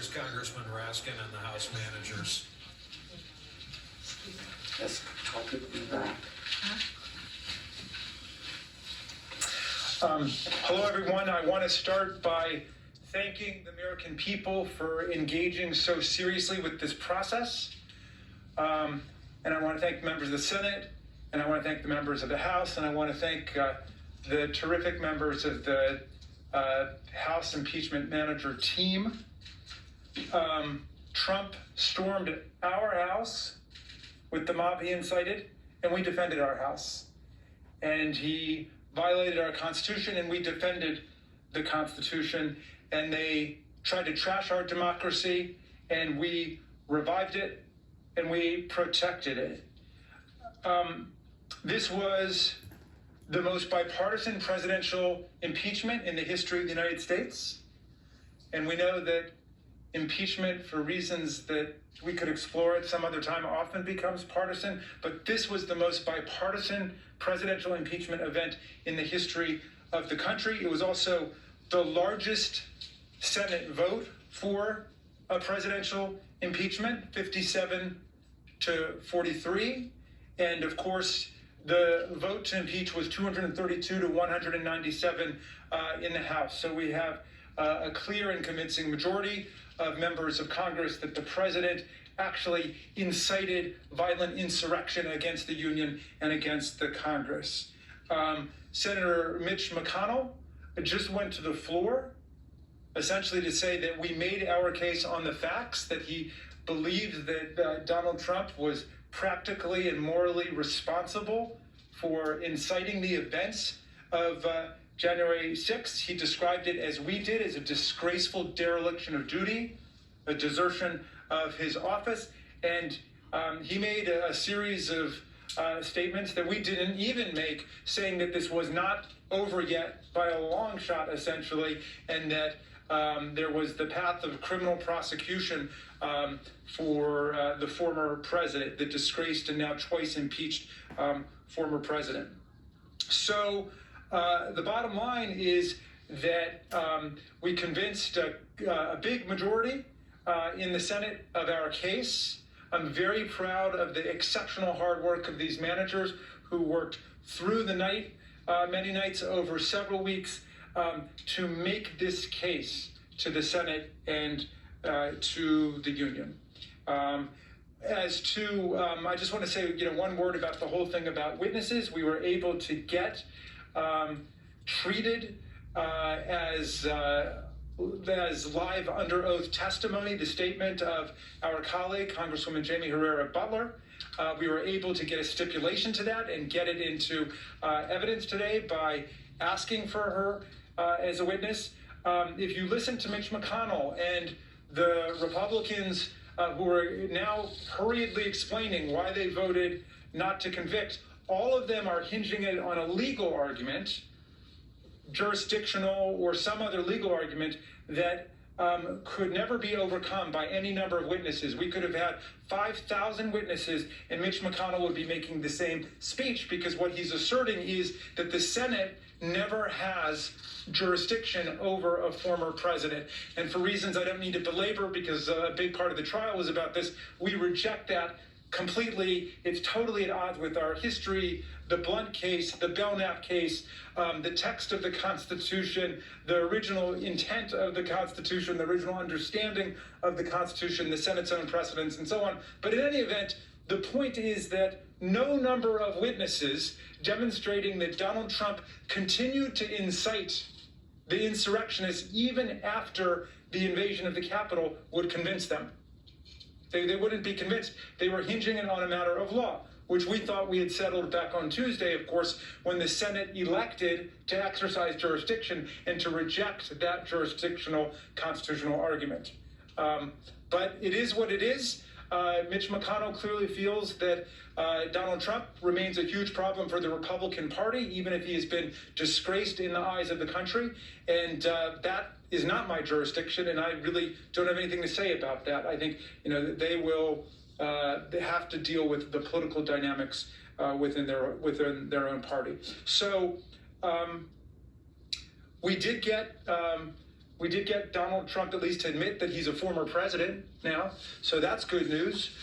There's Congressman Raskin and the House managers. Yes, I'll be back. Hello, everyone. I want to start by thanking the American people for engaging so seriously with this process. And I want to thank the members of the Senate, and I want to thank the members of the House, and I want to thank the terrific members of the House impeachment manager team. Trump stormed our house with the mob he incited, and we defended our house. And he violated our Constitution, and we defended the Constitution. And they tried to trash our democracy, and we revived it, and we protected it. This was the most bipartisan presidential impeachment in the history of the United States. And we know that impeachment, for reasons that we could explore at some other time, often becomes partisan, but this was the most bipartisan presidential impeachment event in the history of the country. It was also the largest Senate vote for a presidential impeachment, 57 to 43. And of course, the vote to impeach was 232 to 197 in the House. So we have a clear and convincing majority of members of Congress that the president actually incited violent insurrection against the Union and against the Congress. Senator Mitch McConnell just went to the floor essentially to say that we made our case on the facts, that he believed that Donald Trump was practically and morally responsible for inciting the events of January 6th. He described it, as we did, as a disgraceful dereliction of duty, a desertion of his office. And he made a series of statements that we didn't even make, saying that this was not over yet by a long shot, essentially, and that there was the path of criminal prosecution for the former president, the disgraced and now twice impeached former president. So the bottom line is that we convinced a big majority in the Senate of our case. I'm very proud of the exceptional hard work of these managers who worked through the night, many nights over several weeks, to make this case to the Senate and to the Union. As to, I just want to say, one word about the whole thing about witnesses. We were able to get treated as live under oath testimony, the statement of our colleague, Congresswoman Jaime Herrera Beutler. We were able to get a stipulation to that and get it into evidence today by asking for her as a witness. If you listen to Mitch McConnell and the Republicans who are now hurriedly explaining why they voted not to convict, all of them are hinging it on a legal argument, jurisdictional or some other legal argument that could never be overcome by any number of witnesses. We could have had 5,000 witnesses and Mitch McConnell would be making the same speech, because what he's asserting is that the Senate never has jurisdiction over a former president. And for reasons I don't need to belabor, because a big part of the trial was about this, we reject that completely. It's totally at odds with our history, the Blunt case, the Belknap case, the text of the Constitution, the original intent of the Constitution, the original understanding of the Constitution, the Senate's own precedents, and so on. But in any event, the point is that no number of witnesses demonstrating that Donald Trump continued to incite the insurrectionists even after the invasion of the Capitol would convince them. They wouldn't be convinced. They were hinging it on a matter of law, which we thought we had settled back on Tuesday, of course, when the Senate elected to exercise jurisdiction and to reject that jurisdictional constitutional argument. But it is what it is. Mitch McConnell clearly feels that Donald Trump remains a huge problem for the Republican Party, even if he has been disgraced in the eyes of the country. And that is not my jurisdiction, and I really don't have anything to say about that. I think they will they have to deal with the political dynamics within their own party. So we did get We did get Donald Trump at least to admit that he's a former president now, so that's good news.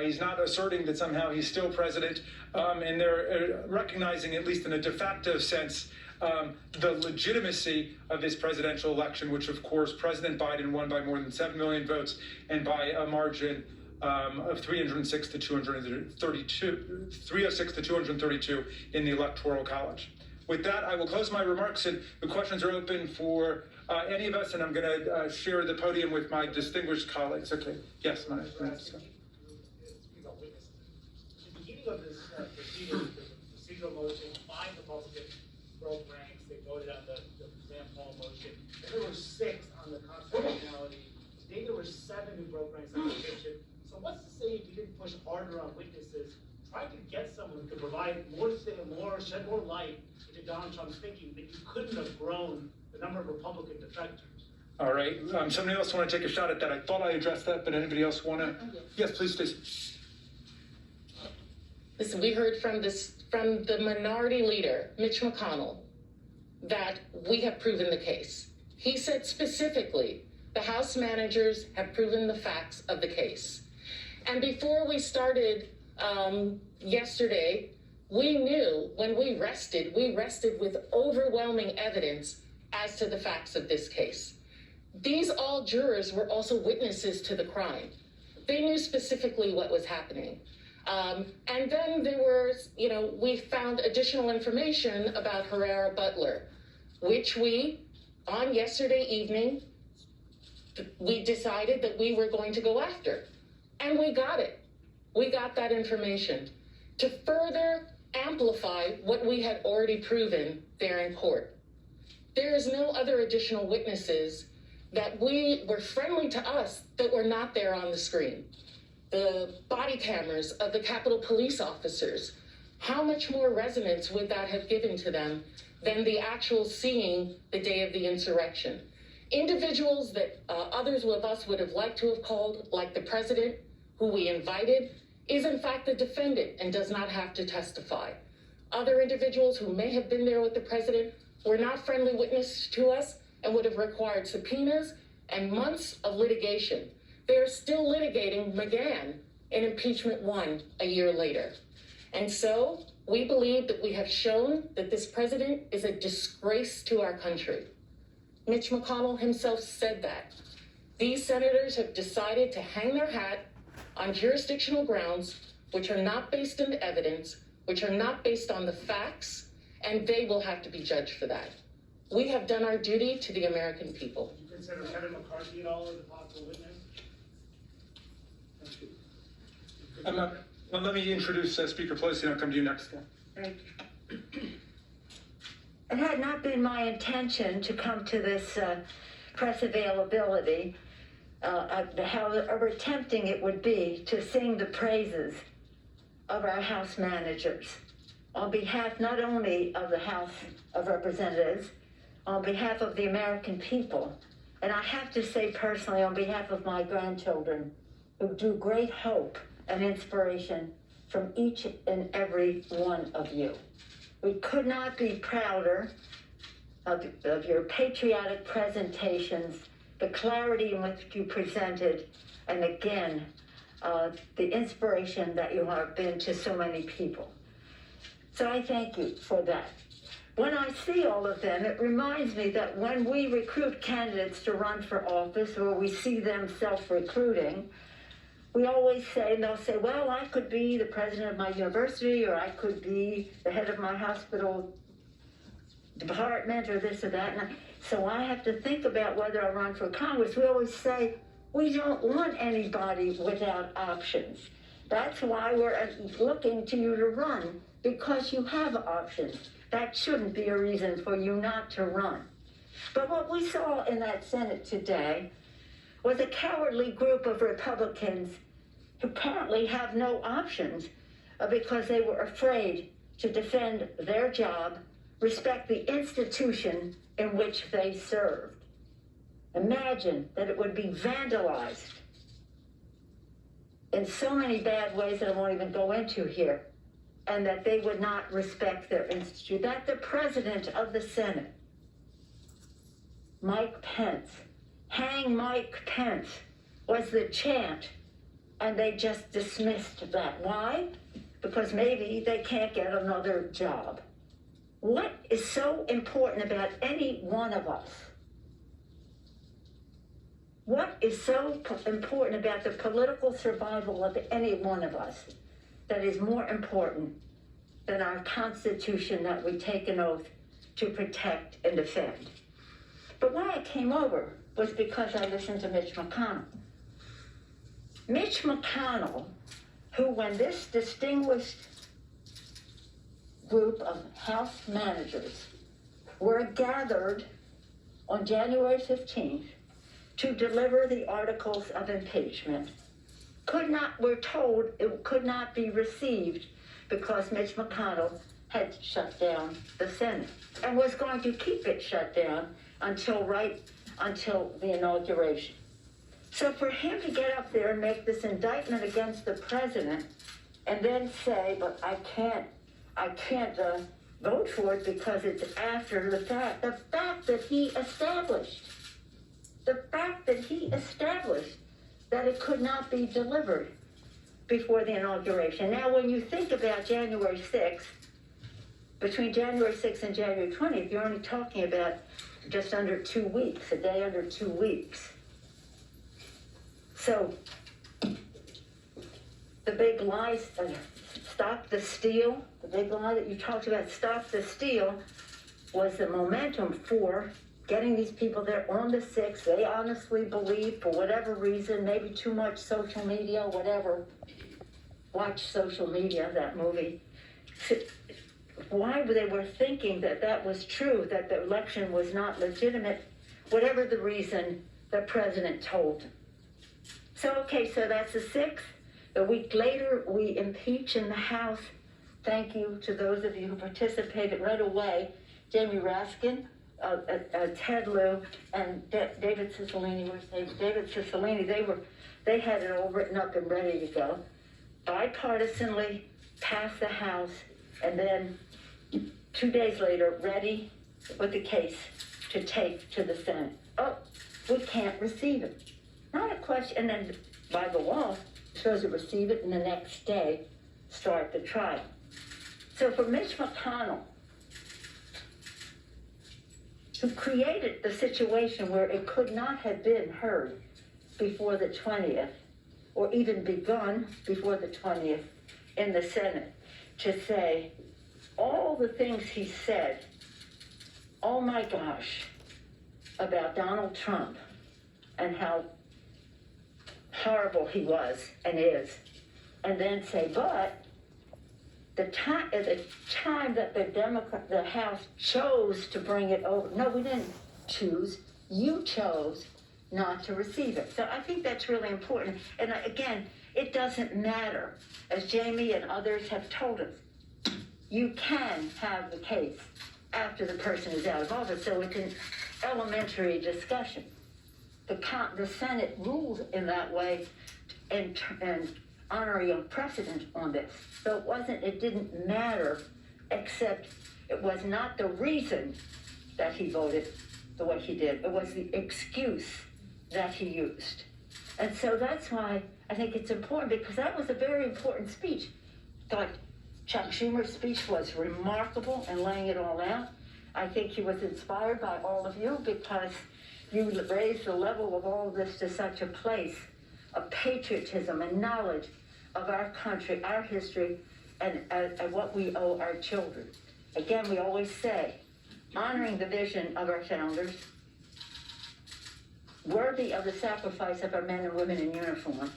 He's not asserting that somehow he's still president, and they're recognizing, at least in a de facto sense, the legitimacy of this presidential election, which of course President Biden won by more than 7 million votes and by a margin of 306 to 232 in the Electoral College. With that, I will close my remarks, and the questions are open for any of us, and I'm going to share the podium with my distinguished colleagues. Okay. Yes, my The beginning of this procedural motion, 5 Republicans broke ranks. They voted on the Rand Paul motion. And there were 6 on the constitutionality. Today there were 7 who broke ranks on the conviction. So what's to say if you didn't push harder on witnesses, try to get someone who could provide shed more light into Donald Trump's thinking, that you couldn't have grown the number of Republican defectors? All right. Somebody else want to take a shot at that? I thought I addressed that, but anybody else want to? Yes, please, Stacey. Listen, we heard from the minority leader, Mitch McConnell, that we have proven the case. He said specifically, the House managers have proven the facts of the case. And before we started yesterday, we knew when we rested with overwhelming evidence as to the facts of this case. These all jurors were also witnesses to the crime. They knew specifically what was happening. And then there was, we found additional information about Herrera Butler, which we, on yesterday evening, we decided that we were going to go after. And we got it. We got that information to further amplify what we had already proven there in court. There is no other additional witnesses that were friendly to us that were not there on the screen. The body cameras of the Capitol Police officers, how much more resonance would that have given to them than the actual seeing the day of the insurrection? Individuals that others of us would have liked to have called, like the president, who we invited, is in fact the defendant and does not have to testify. Other individuals who may have been there with the president were not friendly witnesses to us and would have required subpoenas and months of litigation. They are still litigating McGahn in impeachment 1 a year later. And so we believe that we have shown that this president is a disgrace to our country. Mitch McConnell himself said that. These senators have decided to hang their hat on jurisdictional grounds, which are not based on evidence, which are not based on the facts, and they will have to be judged for that. We have done our duty to the American people. Do you consider Kevin McCarthy at all as a possible witness? Well, let me introduce Speaker Pelosi, and I'll come to you next. Thank you. It had not been my intention to come to this press availability, however tempting it would be to sing the praises of our House managers on behalf not only of the House of Representatives, on behalf of the American people, and I have to say personally on behalf of my grandchildren, who drew great hope and inspiration from each and every one of you. We could not be prouder of your patriotic presentations, the clarity in which you presented, and again, the inspiration that you have been to so many people. So I thank you for that. When I see all of them, it reminds me that when we recruit candidates to run for office, or we see them self-recruiting, we always say, and they'll say, well, I could be the president of my university, or I could be the head of my hospital department, or this or that. So I have to think about whether I run for Congress. We always say, we don't want anybody without options. That's why we're looking to you to run, because you have options. That shouldn't be a reason for you not to run. But what we saw in that Senate today was a cowardly group of Republicans who apparently have no options because they were afraid to defend their job, respect the institution in which they served. Imagine that it would be vandalized in so many bad ways that I won't even go into here, and that they would not respect their institute. That the president of the Senate, Mike Pence. Hang Mike Pence was the chant, and they just dismissed that. Why? Because maybe they can't get another job. What is so important about any one of us? What is so important about the political survival of any one of us that is more important than our Constitution that we take an oath to protect and defend? But why I came over was because I listened to Mitch McConnell. Mitch McConnell, who when this distinguished group of House managers were gathered on January 15th to deliver the articles of impeachment, we're told it could not be received because Mitch McConnell had shut down the Senate and was going to keep it shut down until the inauguration. So for him to get up there and make this indictment against the president and then say, but I can't vote for it because it's after the fact that he established that it could not be delivered before the inauguration. Now, when you think about January 6th, between January 6th and January 20th, you're only talking about just under 2 weeks, a day under 2 weeks. So, the big lies, stop the steal, the big lie that you talked about, stop the steal, was the momentum for getting these people there on the 6th. They honestly believe, for whatever reason, maybe too much social media, whatever. Watch Social Media, that movie. Why they were thinking that that was true, that the election was not legitimate, whatever the reason the president told them. So, okay, so that's the 6th. A week later, we impeach in the House. Thank you to those of you who participated right away. Jamie Raskin, Ted Lieu, and David Cicilline. David Cicilline, they had it all written up and ready to go. Bipartisanly passed the House, and then 2 days later, ready with the case to take to the Senate. Oh, we can't receive it. Not a question, and then by the law, supposed to receive it and the next day start the trial. So for Mitch McConnell, who created the situation where it could not have been heard before the 20th, or even begun before the 20th in the Senate, to say all the things he said, oh my gosh, about Donald Trump and how horrible he was and is, and then say, but the time that the House chose to bring it over, no, we didn't choose, you chose not to receive it. So I think that's really important. And again, it doesn't matter, as Jamie and others have told us, you can have the case after the person is out of office, so it's an elementary discussion. The Senate rules in that way and honoring a precedent on this. So it didn't matter, except it was not the reason that he voted the way he did. It was the excuse that he used. And so that's why I think it's important, because that was a very important speech. I thought Chuck Schumer's speech was remarkable in laying it all out. I think he was inspired by all of you, because you raised the level of all of this to such a place of patriotism and knowledge of our country, our history, and what we owe our children. Again, we always say, honoring the vision of our founders, worthy of the sacrifice of our men and women in uniform,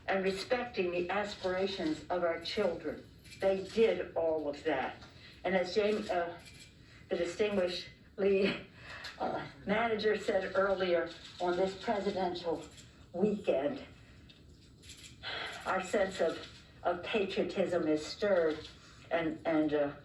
and respecting the aspirations of our children. They did all of that. And as Jamie, the distinguished lead manager said earlier, on this presidential weekend, our sense of patriotism is stirred, and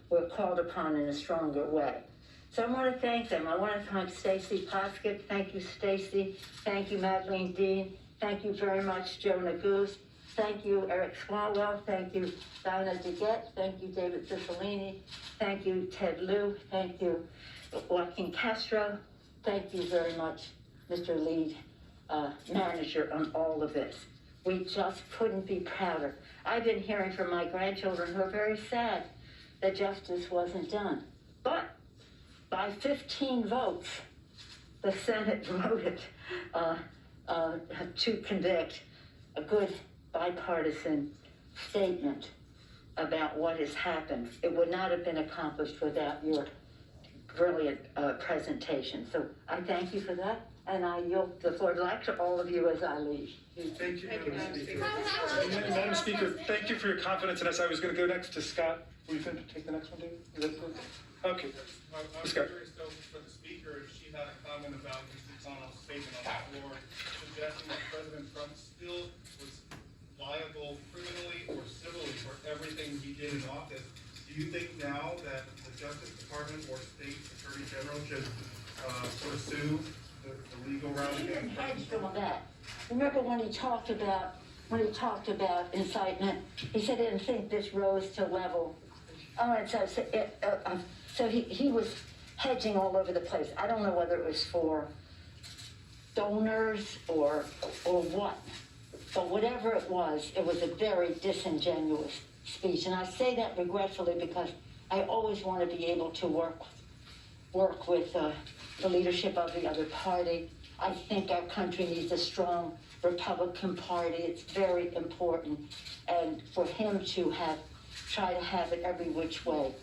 we're called upon in a stronger way. So I want to thank them. I want to thank Stacy Poskett. Thank you, Stacy. Thank you, Madeleine Dean. Thank you very much, Jonah Goose. Thank you, Eric Swalwell. Thank you, Dinah DeGette. Thank you, David Cicilline. Thank you, Ted Lieu. Thank you, Joaquin Castro. thank you very much, Mr. Lead Manager, on all of this. We just couldn't be prouder. I've been hearing from my grandchildren who are very sad that justice wasn't done. But by 15 votes, the Senate voted to convict. A good bipartisan statement about what has happened. It would not have been accomplished without your brilliant presentation. So I thank you for that, and I yield the floor back to all of you as I leave. Thank you, Madam Speaker. Madam Speaker, thank you for your confidence in us. I was going to go next to Scott. Were you going to take the next one, David? Is that good? Okay. I was Scott. curious though, for the speaker, if she had a comment about Mr. McConnell's statement on the floor, suggesting that President Trump still was liable criminally or civilly for everything he did in office. Do you think now that the Justice Department or State Attorney General should pursue the legal route He didn't against hedge on that. Remember when he talked about incitement, he said he didn't think this rose to level. Oh, and so he was hedging all over the place. I don't know whether it was for donors or what, but whatever it was a very disingenuous speech. And I say that regretfully because I always want to be able to work with the leadership of the other party. I think our country needs a strong Republican Party. It's very important, and for him to try to have it every which way.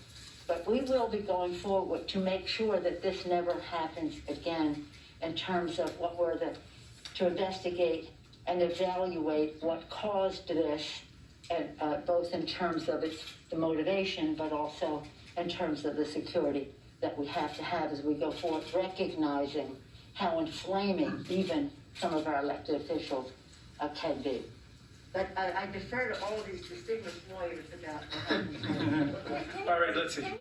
But we will be going forward to make sure that this never happens again in terms of to investigate and evaluate what caused this, and both in terms of the motivation, but also in terms of the security that we have to have as we go forward, recognizing how inflaming even some of our elected officials can be. But I defer to all these distinguished lawyers about what happens. All right, let's see.